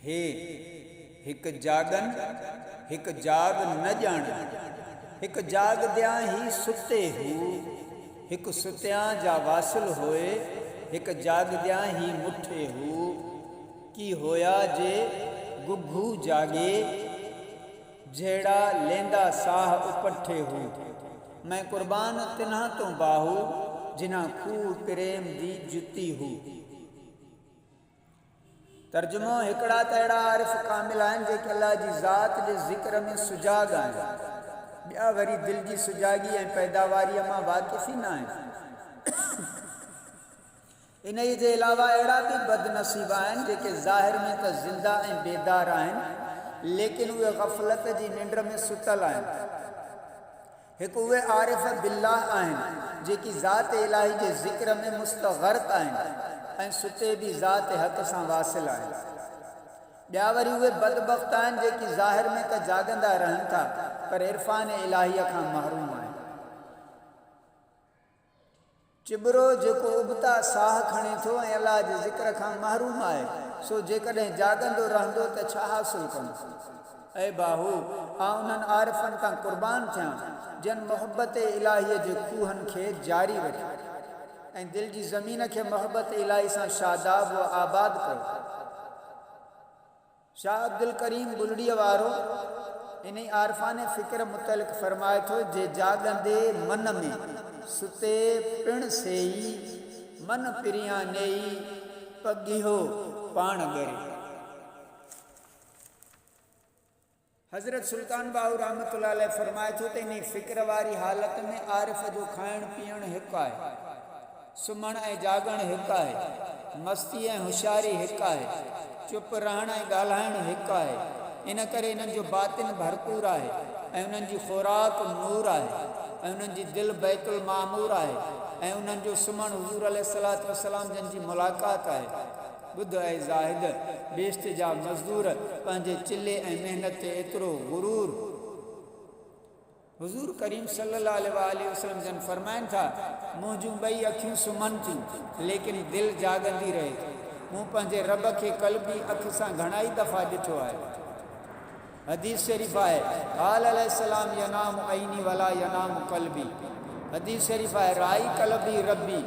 हे हिक जागन हिक जाग न जान, हिक जाग दियां ही सुते हूँ, हिक सुत्यां जा वासिल होए, हिक जाग दियां ही मुठे हूँ। की होया जे गुघू जागे, जेड़ा लेंदा साह उपठे हूँ। मैं कुर्बान तिन्हां तो बाहू, जिन्हां खूह प्रेम दी जुती हूँ। तर्जुमो हिकड़ा तहिड़ा आरिफ कामिल आहिनि जेके अल्लाह जी ज़ात जे ज़िक्र में सुजाग आहिनि, ॿिया वरी दिलि जी सुजागी ऐं पैदावारीअ मां वाक़िफ़ ई न आहिनि। इन जे अलावा अहिड़ा बि बदनसीब आहिनि जेके ज़ाहिर में त ज़िंदा ऐं बेदार आहिनि, लेकिन उहे ग़फ़लत जी निंड में सुतल आहिनि। हिकु उहे आरिफ़ बिल्लाह आहिनि जेकी ज़ात इलाही जे ज़िक्र में मुस्तग़रक़ आहिनि ऐं सुते बि ज़ात हक़ सां वासिल आहिनि। ॿिया वरी उहे बदबख़्त आहिनि जेकी ज़ाहिर में त जाॻंदा रहनि था, पर इरफ़ान इलाहीअ खां महरूम आहिनि। चिबरो जेको उबता साह खणे थो ऐं अलाह जे ज़िक्र खां महरूम आहे, सो जेकॾहिं जाॻंदो रहंदो त छा हासिल कंदो। ऐं बाहू आउं उन्हनि आरिफ़नि तां क़ुर्बान थियां जन मोहब्बत इलाहीअ जे खूहनि खे जारी रखियो ऐं दिलि जी ज़मीन खे मोहब्बत इलाही सां शादाब व आबाद कयो। शाह अब्दुल करीम बुलड़ीअ वारो इन आरिफ़ाने फ़िक्र मुतलिक़ फ़रमाए थो, जे जाॻंदे मन में सुते पिण सेई, मन पिरियां नेई पगिहो पाण ॻरे। हज़रत सुल्तान बाहू रहमतुल्लाह अलैह फ़रमाए थो त इन फ़िक्र वारी हालत में आरिफ़ जो खाइण पीअण हिकु आहे, सुम्हण ऐं जाॻण हिकु आहे, मस्ती ऐं होशियारी हिकु आहे, चुप रहण ऐं ॻाल्हाइण हिकु आहे। इन करे इन्हनि जो बातिन भरपूर आहे ऐं उन्हनि जी ख़ुराक नूर आहे ऐं उन्हनि जी दिलि बैतुल मामूर आहे ऐं उन्हनि जो सुम्हणु हुज़ूर अलैहिस्सलातु वस्सलाम जन जी मुलाक़ात आहे। ॿुध ऐं ज़ाहिद, बेश्त जा मज़दूर पंहिंजे चिले ऐं महिनत ते एतिरो गुरूर। हुज़ूर करीम सल्लल्लाहु अलैहि वसल्लम जन फरमाइनि था, मुंहिंजूं ॿई अखियूं सुम्हनि थियूं लेकिन दिलि जाॻंदी रहे थी। मूं पंहिंजे रब खे क़ल्बी अखि सां घणाई दफ़ा ॾिठो आहे। हदीस शरीफ़ आहे, आल अलैहिस्सलाम यनाम ऐनी वला यनाम क़ल्बी। हदीस शरीफ़ आहे, राई क़ल्बी रब्बी